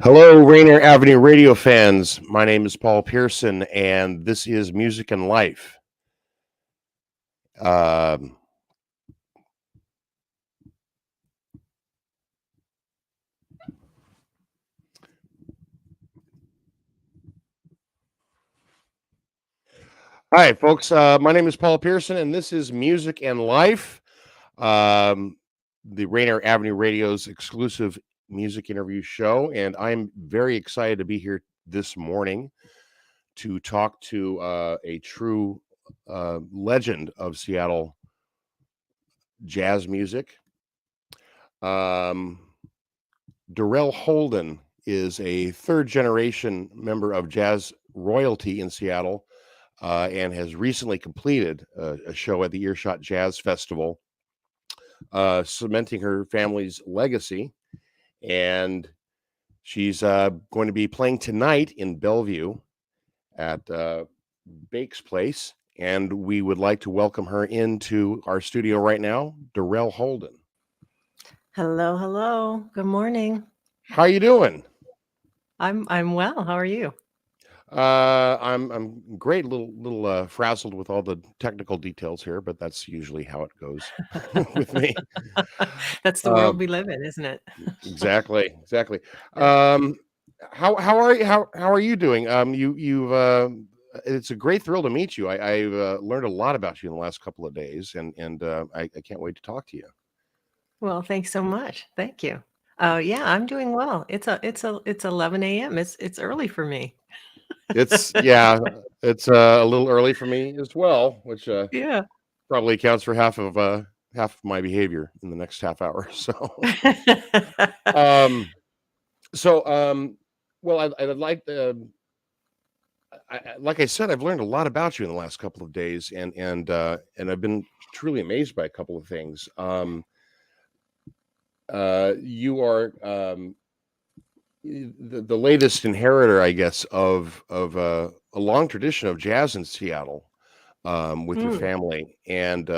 Hello, Rainier Avenue Radio fans. My name is Paul Pearson, and this is Music and Life. Hi, folks. My name is Paul Pearson, and this is Music and Life, the Rainier Avenue Radio's exclusive music interview show. And I'm very excited to be here this morning to talk to a true legend of Seattle jazz music. Darelle Holden is a third-generation member of jazz royalty in Seattle and has recently completed a show at the Earshot Jazz Festival, cementing her family's legacy. And she's going to be playing tonight in Bellevue at Bake's Place. And we would like to welcome her into our studio right now, Darelle Holden. Hello, hello. Good morning. How are you doing? I'm well. How are you? I'm great. A little frazzled with all the technical details here, but that's usually how it goes with me. That's the world we live in, isn't it? Exactly. How are you doing? You've it's a great thrill to meet you. I've learned a lot about you in the last couple of days, and I can't wait to talk to you. Well, thanks so much. Thank you. Yeah, I'm doing well. It's 11 a.m. It's early for me. It's a little early for me as well, which Yeah. probably accounts for half of my behavior in the next half hour. Well, I'd like like I said, I've learned a lot about you in the last couple of days, and I've been truly amazed by a couple of things. You are the latest inheritor, I guess, of a long tradition of jazz in Seattle with your family, and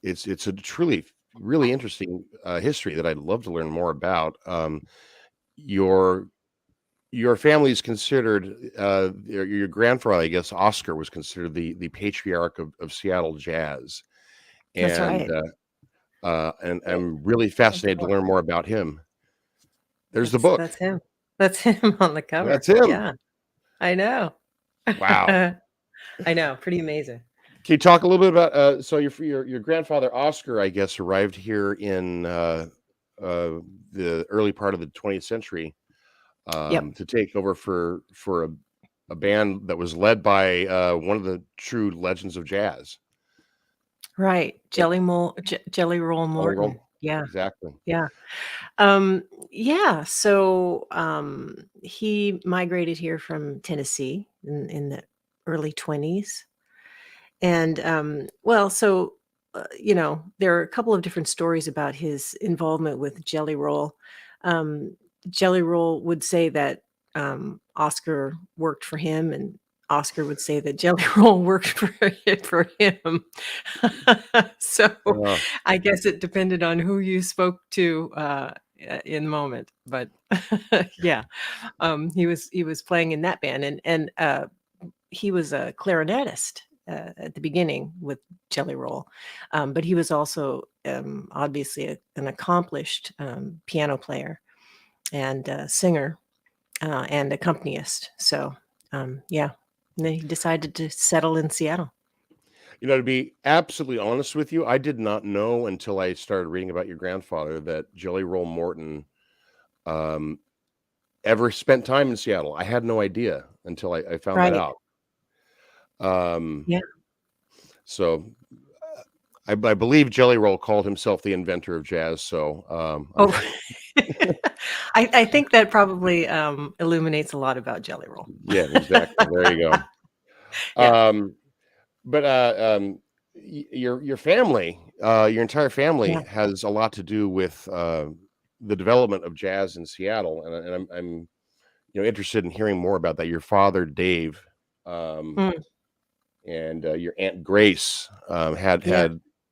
it's a truly really interesting history that I'd love to learn more about. Your family is considered your grandfather, I guess, Oscar, was considered the patriarch of Seattle jazz, and That's right. And I'm really fascinated to learn more about him. There's the book. That's him. That's him on the cover. That's him. Yeah, I know. Wow. I know. Pretty amazing. Can you talk a little bit about so your grandfather Oscar, I guess, arrived here in the early part of the 20th century to take over for a band that was led by one of the true legends of jazz. Right. Jelly Roll Morton. Yeah. Exactly. Yeah. So he migrated here from Tennessee in the early 20s. And there are a couple of different stories about his involvement with Jelly Roll. Jelly Roll would say that Oscar worked for him, and Oscar would say that Jelly Roll worked for him. So I guess it depended on who you spoke to in the moment. But yeah, he was playing in that band, and he was a clarinetist at the beginning with Jelly Roll, but he was also obviously an accomplished piano player and singer and accompanist. So yeah. And then he decided to settle in Seattle. To be absolutely honest with you, I did not know until I started reading about your grandfather that Jelly Roll Morton ever spent time in Seattle. I had no idea until I found that out. Yeah. So I believe Jelly Roll called himself the inventor of jazz. So I think that probably illuminates a lot about Jelly Roll. Yeah, exactly. There you go. Yeah. But your family, your entire family Yeah. has a lot to do with the development of jazz in Seattle, and I'm interested in hearing more about that. Your father, Dave, um, Mm, and your aunt Grace had yeah.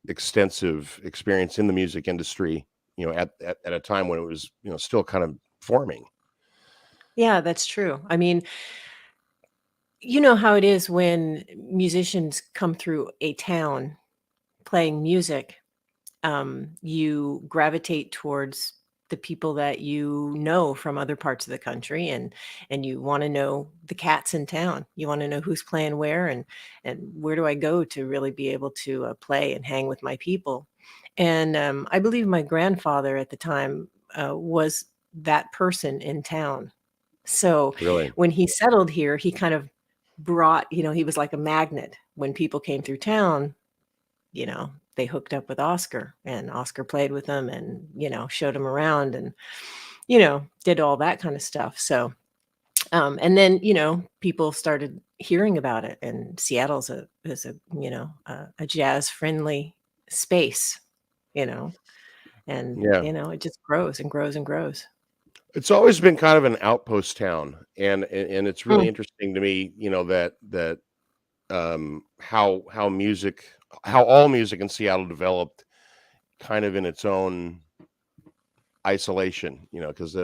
extensive experience in the music industry. At a time when it was still kind of forming. Yeah, that's true. I mean, you know how it is when musicians come through a town playing music, you gravitate towards the people that you know from other parts of the country, and you want to know the cats in town. You want to know who's playing where, and where do I go to really be able to play and hang with my people. And I believe my grandfather at the time was that person in town. So Really, when he settled here, he kind of brought, he was like a magnet. When people came through town, they hooked up with Oscar, and Oscar played with them, and, showed them around, and, did all that kind of stuff. So, and then, people started hearing about it, and Seattle's a jazz friendly space, you know, and, yeah. it just grows and grows and grows. It's always been kind of an outpost town, and it's really Mm, interesting to me, that how all music in Seattle developed kind of in its own isolation, because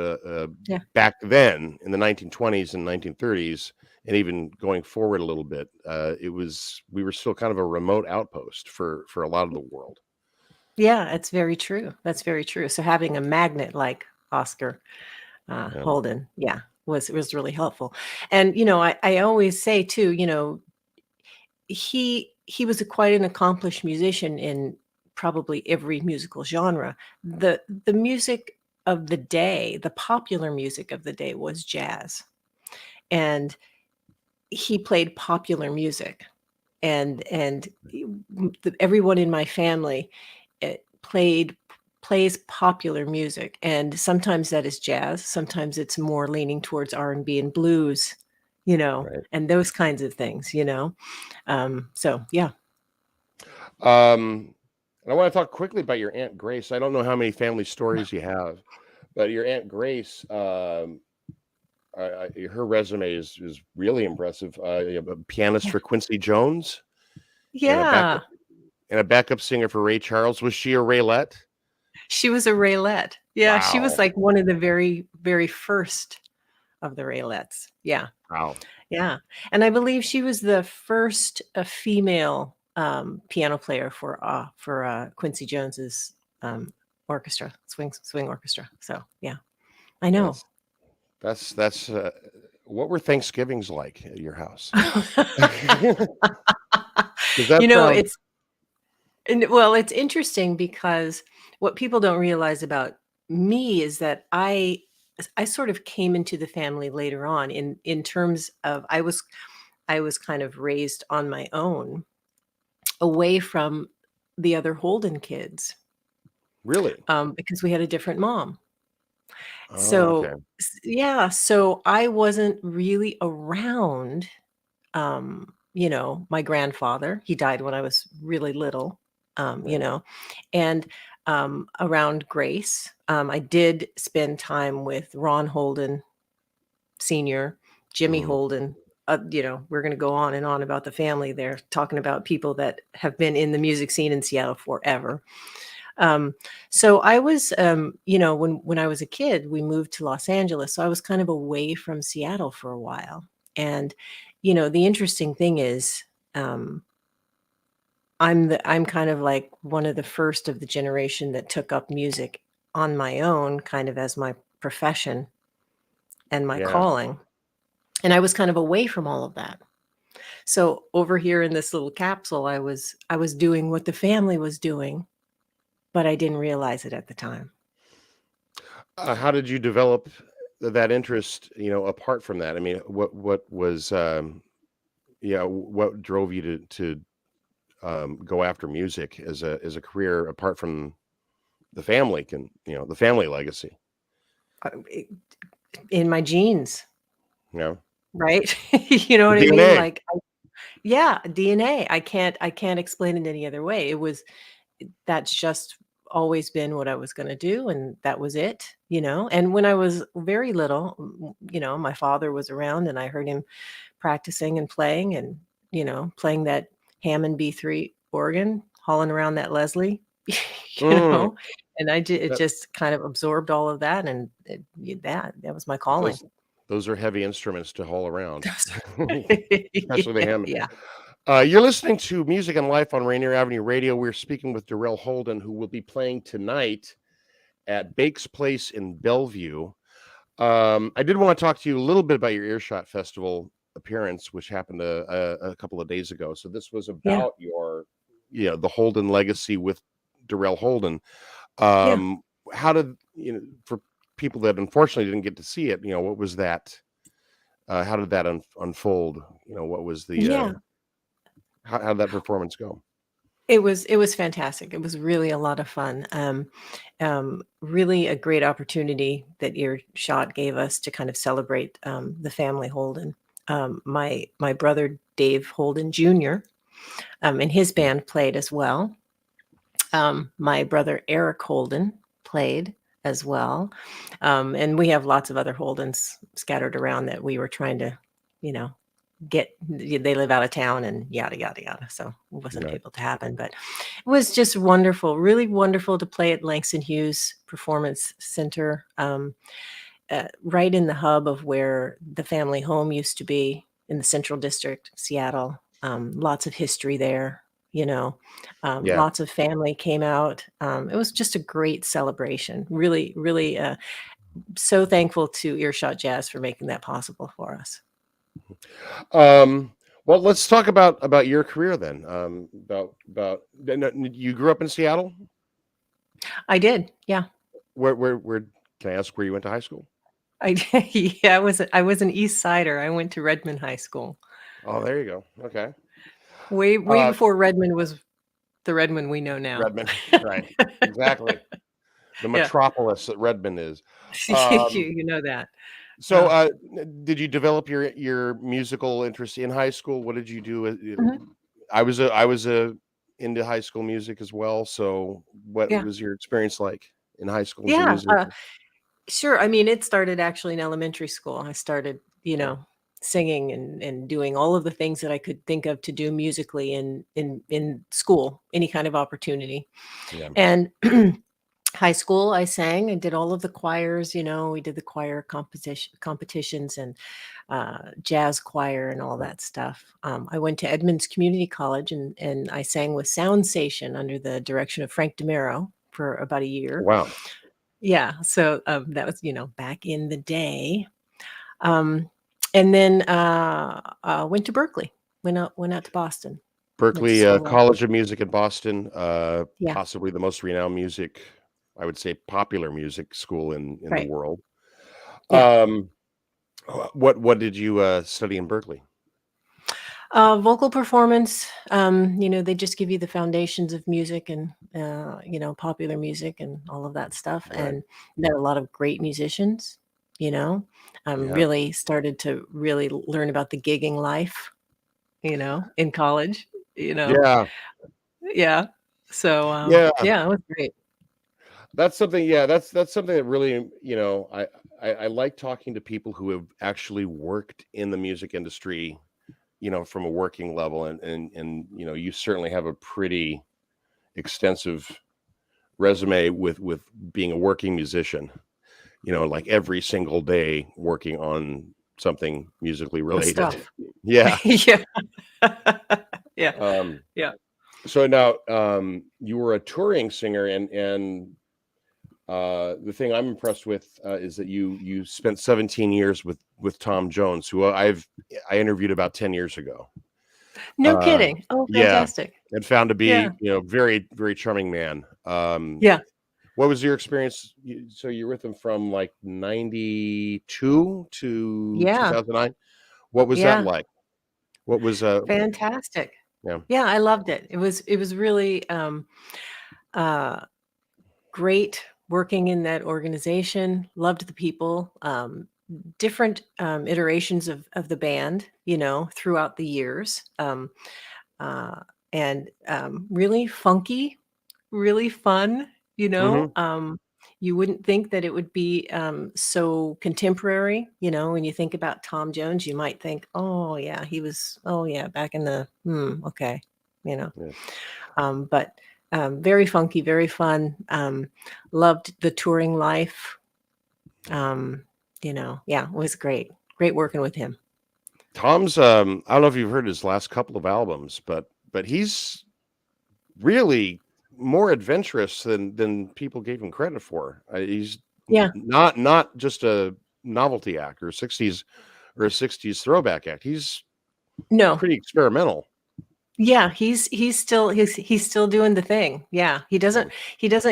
yeah. back then in the 1920s and 1930s, and even going forward a little bit, we were still kind of a remote outpost for a lot of the world. Yeah, it's very true. That's very true. So having a magnet like Oscar Yeah, Holden, yeah, was really helpful. And I always say too, he was quite an accomplished musician in probably every musical genre. The music of the day, the popular music of the day, was jazz, and he played popular music, and everyone in my family plays popular music, and sometimes that is jazz, sometimes it's more leaning towards R&B and blues, right. and those kinds of things, so yeah. And I want to talk quickly about your Aunt Grace. I don't know how many family stories you have, but your Aunt Grace, her resume is really impressive. A pianist Yeah. for Quincy Jones and Yeah, a backup singer for Ray Charles. Was she a Raylette? she was a Raylette. Yeah, she was Wow. like one of the very, very first of the Raylettes. Yeah, Wow. yeah, and I believe she was the first female piano player for Quincy Jones's orchestra, swing orchestra. So yeah, I know. Yes. That's what were Thanksgivings like at your house? Because that sounds It's well, it's interesting because what people don't realize about me is that I sort of came into the family later on in terms of I was kind of raised on my own, away from the other Holden kids, really. because we had a different mom. Oh, okay. So yeah, so I wasn't really around, my grandfather. He died when I was really little, Right. and around Grace. I did spend time with Ron Holden Sr., Jimmy Mhm. Holden. We're going to go on and on about the family there, talking about people that have been in the music scene in Seattle forever. So I was, when I was a kid, we moved to Los Angeles, so I was kind of away from Seattle for a while. And the interesting thing is, um, I'm kind of like one of the first of the generation that took up music on my own, kind of as my profession and my Yeah. calling. And I was kind of away from all of that. So over here in this little capsule, I was doing what the family was doing, but I didn't realize it at the time. How did you develop that interest, apart from that? I mean, what was, yeah, what drove you to go after music as a career apart from the family legacy, I In my genes, you know, right? You know the what I mean? DNA. Like, Yeah, DNA. I can't explain it any other way. That's just always been what I was going to do, and that was it. And when I was very little, my father was around and I heard him practicing and playing, and playing that Hammond B3 organ, hauling around that Leslie, you Mm, know, and it that, just kind of absorbed all of that, and that was my calling. those those are heavy instruments to haul around, especially the Yeah, Hammond. yeah, You're listening to Music and Life on Rainier Avenue Radio. We're speaking with Darelle Holden, who will be playing tonight at Bake's Place in Bellevue. I did want to talk to you a little bit about your Earshot Festival appearance, which happened a couple of days ago. So this was yeah, about the Holden legacy with Darelle Holden. yeah, Um, how did for people that unfortunately didn't get to see it, what was that? How did that unfold? What was the yeah. how did that performance go? It was fantastic. It was really a lot of fun. Really a great opportunity that Earshot gave us to kind of celebrate the family Holden. My brother Dave Holden Jr. And his band played as well. My brother Eric Holden played as well, and we have lots of other Holdens scattered around that we were trying to, you know, they live out of town and yada yada yada, so it wasn't Right. able to happen, but it was just wonderful, really wonderful to play at Langston Hughes Performance Center, right in the hub of where the family home used to be in the Central District, Seattle. Lots of history there, you know. Yeah. Lots of family came out. It was just a great celebration. Really, really, so thankful to Earshot Jazz for making that possible for us. Um, well, let's talk about your career then. You grew up in Seattle. I did, yeah. Where can I ask where you went to high school? Yeah, I was an East Sider. I went to Redmond High School. Oh, there you go. Okay. Way Uh, before Redmond was the Redmond we know now. Redmond, right? Exactly. The Yeah. metropolis that Redmond is. You Um, you know that. so, Yeah. did you develop your musical interest in high school? What did you do? Mhm. I was into high school music as well. So, what Yeah. was your experience like in high school as a Yeah, musician? sure. I mean, it started actually in elementary school. I started, Okay. singing and doing all of the things that I could think of to do musically in school, any kind of opportunity. Yeah. And high school, I sang and did all of the choirs. We did the choir competitions and jazz choir and all that stuff. I went to Edmonds Community College and I sang with Sound Station under the direction of Frank DeMero for about a year. Wow. Yeah, so that was back in the day. Um, and then went to Berkeley. Went out to Boston. Went to Berkeley school. College of Music in Boston, Yeah, possibly the most renowned music, I would say, popular music school in the right. world. Yeah. Um, what did you study in Berkeley? Vocal performance. They just give you the foundations of music and popular music and all of that stuff. Right. And met a lot of great musicians. You know, Yeah. really started to really learn about the gigging life. In college. You know, Yeah. yeah. So Yeah. yeah, it was great. That's something. Yeah. That's something that really, I like talking to people who have actually worked in the music industry, from a working level, and you certainly have a pretty extensive resume with being a working musician. Like every single day working on something musically The related. stuff. Yeah. Yeah. Yeah. Um, Yeah. so now you were a touring singer, and the thing I'm impressed with is that you spent 17 years with Tom Jones, who I interviewed about 10 years ago. No kidding. Oh, Yeah, fantastic. and found to Yeah. be very very charming man. Yeah. What was your experience? So you're with him from like 92 to Yeah. 2009. What was that Yeah. like? What was Fantastic. yeah. Yeah, I loved it. It was really uh great working in that organization. Loved the people. different iterations of the band, throughout the years, uh, and really funky, really fun. Hmm. You wouldn't think that it would be so contemporary. When you think about Tom Jones, you might think, oh yeah, he was, oh yeah, back in the okay, you know. Yeah. But very funky, very fun. Loved the touring life. Yeah, it was great. Great working with him. Tom's I don't know if you've heard his last couple of albums, but he's really more adventurous than people gave him credit for. He's Yeah. not just a novelty act or a 60s throwback act. He's No. pretty experimental. Yeah, he's still doing the thing. Yeah, he doesn't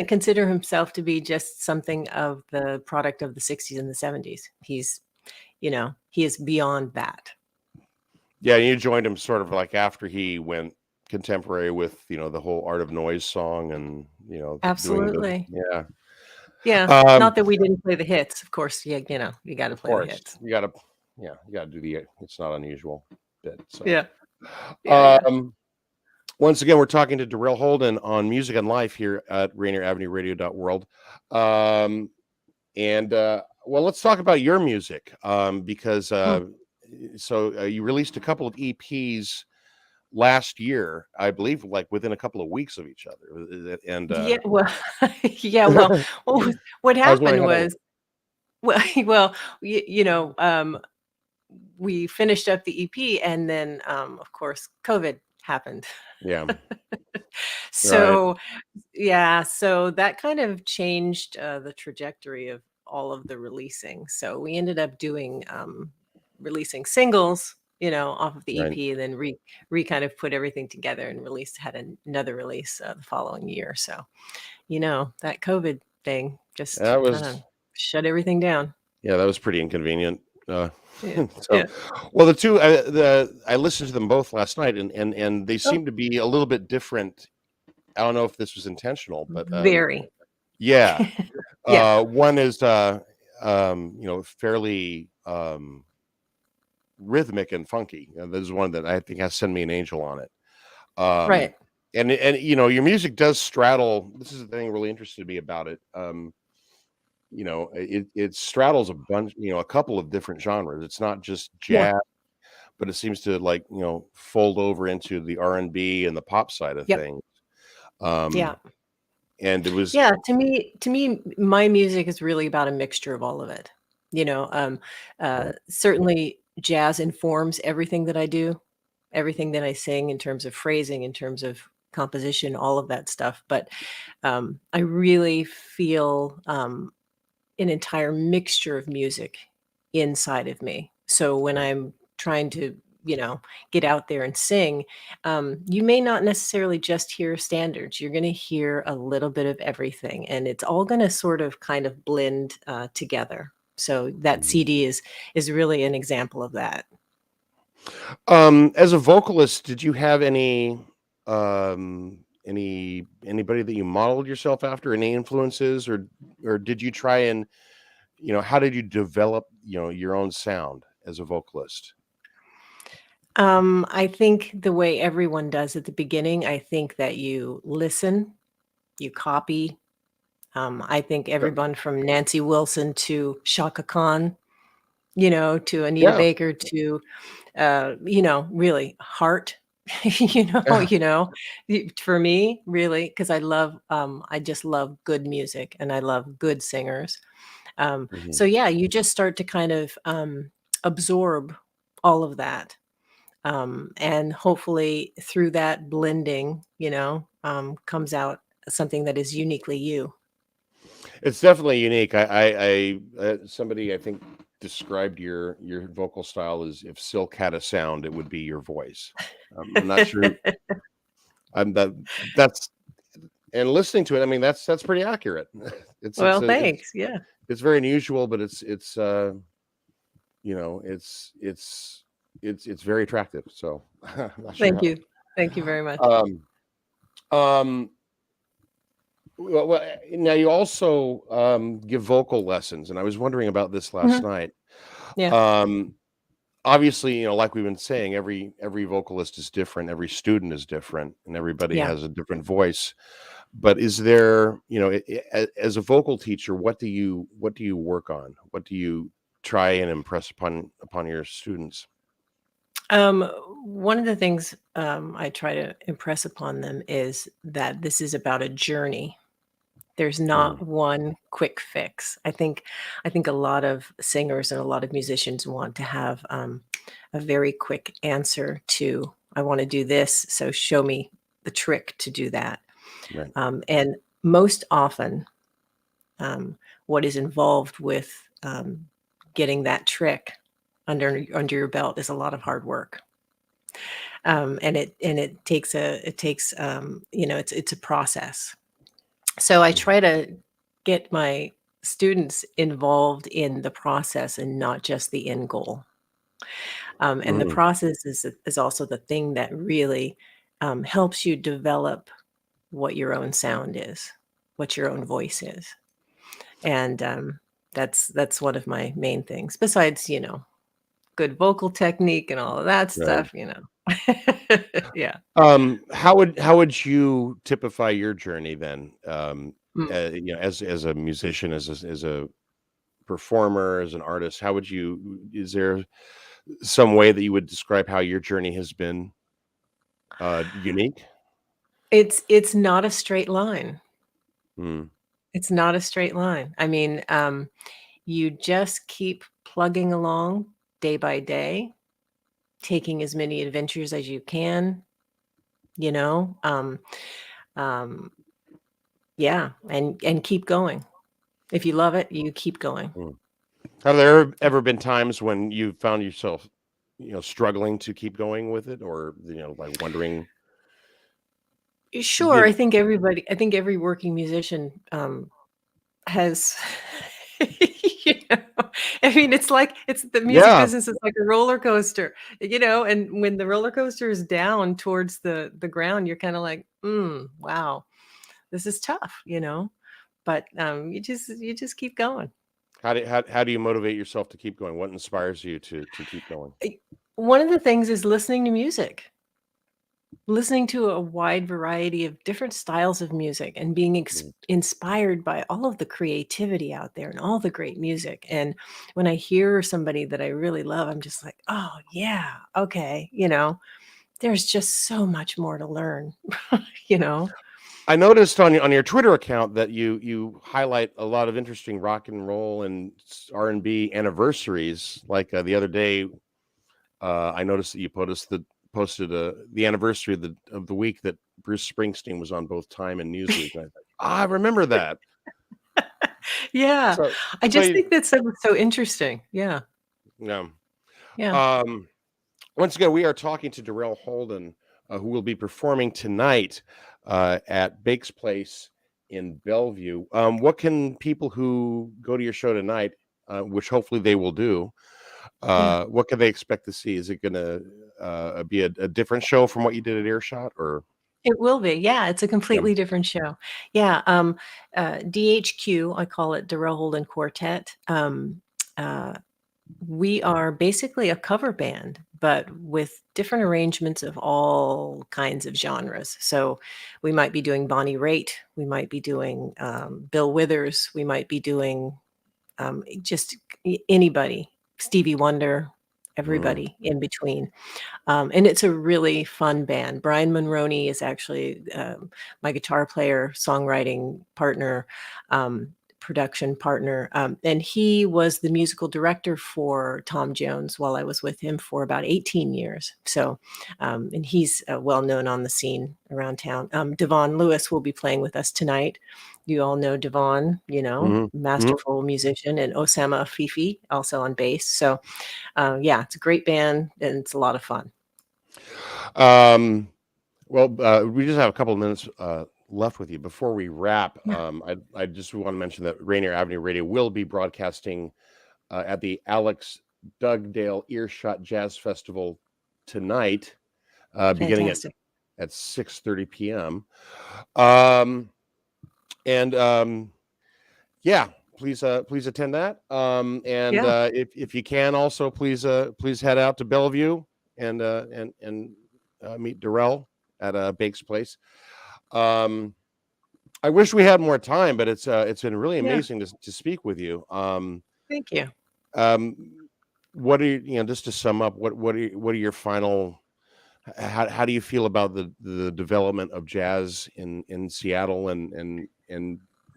consider himself to be just something of the product of the 60s and the 70s. He is beyond that. Yeah, you joined him sort of like after he went contemporary with, the whole Art of Noise song and, Absolutely. yeah. Yeah, not that we didn't play the hits, of course. Yeah, you got to play the hits. You got to do it's not unusual bit. So Yeah. Yeah. Once again, we're talking to Darelle Holden on Music and Life here at Rainier Avenue Radio.world. Well, let's talk about your music because you released a couple of EPs last year, I believe, like within a couple of weeks of each other. And yeah, well, yeah, well, what happened was, we finished up the EP, and then, of course, COVID happened. Yeah. So, right. Yeah, so that kind of changed the trajectory of all of the releasing. So we ended up doing releasing singles, off of the EP, Right. and then re kind of put everything together and had another release the following year. So, that COVID thing just kind of shut everything down. Yeah, that was pretty inconvenient. Yeah. Well, the two I listened to them both last night, and they seem to be a little bit different. I don't know if this was intentional, but very. Yeah. Yeah. One is fairly rhythmic and funky. There's one that I think has "Send Me an Angel" on it. Right. And your music does straddle. This is the thing really interested me about it. It straddles a bunch, a couple of different genres. It's not just jazz, but it seems to fold over into the R&B and the pop side of things. Yeah. And it was to me, my music is really about a mixture of all of it. Certainly jazz informs everything that I do, everything that I sing in terms of phrasing, in terms of composition, all of that stuff. But I really feel an entire mixture of music inside of me. So when I'm trying to, get out there and sing, you may not necessarily just hear standards. You're going to hear a little bit of everything, and it's all going to sort of kind of blend together. So that CD is really an example of that. As a vocalist, did you have anybody that you modeled yourself after, any influences, or did you try and, how did you develop, your own sound as a vocalist? I think the way everyone does at the beginning, I think that you listen, you copy. I think everyone from Nancy Wilson to Shaka Khan, to Anita Baker to, really Heart, for me, really, because I just love good music and I love good singers. So yeah, you just start to kind of absorb all of that. And hopefully through that blending, comes out something that is uniquely you. It's definitely unique. I somebody I think described your vocal style as if silk had a sound, it would be your voice. I'm not sure. That's and listening to it, I mean that's pretty accurate. Thanks. Yeah, it's very unusual, but it's very attractive. So I'm not sure thank you very much. Well, now you also give vocal lessons, and I was wondering about this last night. Yeah. Obviously, like we've been saying, every vocalist is different, every student is different, and everybody Yeah. has a different voice. But is there, as a vocal teacher, what do you work on? What do you try and impress upon your students? One of the things I try to impress upon them is that this is about a journey. There's not Mm, one quick fix. I think a lot of singers and a lot of musicians want to have a very quick answer to, I want to do this, so show me the trick to do that. right. And most often, what is involved with getting that trick under your belt is a lot of hard work. And it takes it's a process. So I Mhm. try to get my students involved in the process and not just the end goal. And the Mm, process is also the thing that really helps you develop what your own sound is, what your own voice is, and that's one of my main things. Besides, good vocal technique and all of that right. stuff. Yeah. How would you typify your journey then? Mm. As a musician, as a performer, as an artist, how would you? Is there some way that you would describe how your journey has been unique? It's not a straight line. Mm, It's not a straight line. I mean, you just keep plugging along day by day, taking as many adventures as you can, you know? Um, yeah, and keep going. If you love it, you keep going. mm. Have there ever been times when you found yourself, struggling to keep going with it, or like wondering? Sure, You, I think every working musician, has you know, I mean, it's the music yeah. business is like a roller coaster, and when the roller coaster is down towards the ground, you're kinda like, wow, this is tough. But, you just keep going. How do you motivate yourself to keep going? What inspires you to keep going? I One of the things is listening to music. Listening to a wide variety of different styles of music and being Mm. inspired by all of the creativity out there and all the great music. And when I hear somebody that I really love, I'm just like, oh, yeah, okay. There's just so much more to learn, you know? I noticed on your Twitter account that you highlight a lot of interesting rock and roll and R&B anniversaries. Like the other day, I noticed that you posted the anniversary of the week that Bruce Springsteen was on both Time and Newsweek. And I thought, I remember that. Yeah. So I so just you, think that's so interesting. Yeah. yeah. Yeah. Um, Once again, we are talking to Darelle Holden, who will be performing tonight at Bake's Place in Bellevue. What can people who go to your show tonight, which hopefully they will do, Yeah. what can they expect to see? Is it going to be a different show from what you did at Earshot, or? It will be, yeah, it's a Yeah. completely different show. Yeah, DHQ, I call it Darelle Holden Quartet. Uh, we are basically a cover band, but with different arrangements of all kinds of genres. So we might be doing Bonnie Raitt, we might be doing Bill Withers, we might be doing just anybody, Stevie Wonder, Mm, everybody in between. And it's a really fun band. Brian Monroney is actually my guitar player, songwriting partner, production partner. And he was the musical director for Tom Jones while I was with him for about 18 years. So, and he's well known on the scene around town. Devon Lewis will be playing with us tonight. You all know Devon, mhm, mhm. masterful musician, and Osama Fifi also on bass. So, yeah, it's a great band and it's a lot of fun. Um, well, we just have a couple of minutes left with you before we wrap. Yeah, I just want to mention that Rainier Avenue Radio will be broadcasting at the Alex Dugdale Earshot Jazz Festival tonight, beginning at fantastic. 6:30 p.m. Um, and yeah, please attend that. And Yeah. If you can, also please head out to Bellevue and meet Darelle at Bake's Place. I wish we had more time, but it's been really Yeah. amazing to speak with you. Thank you. What are just to sum up, what are your final, how do you feel about the development of jazz in Seattle, and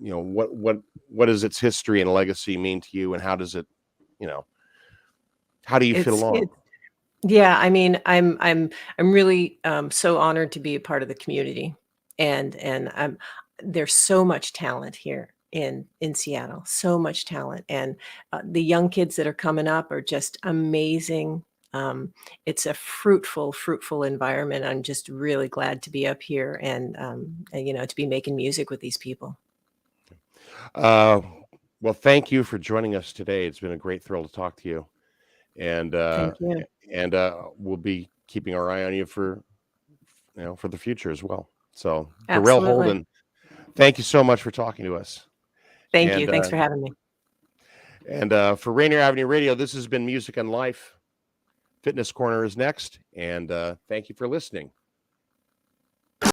what does its history and legacy mean to you, and how does it, how do you fit along? Yeah, I mean, I'm really so honored to be a part of the community, and there's so much talent here in Seattle, so much talent, and the young kids that are coming up are just amazing. It's a fruitful environment. I'm just really glad to be up here and to be making music with these people. Well, thank you for joining us today. It's been a great thrill to talk to you, and Thank you. we'll be keeping our eye on you for the future as well. So, Darelle Absolutely. Holden, thank you so much for talking to us. Thank you. Thanks for having me. And for Rainier Avenue Radio, this has been Music and Life. Fitness Corner is next, and thank you for listening.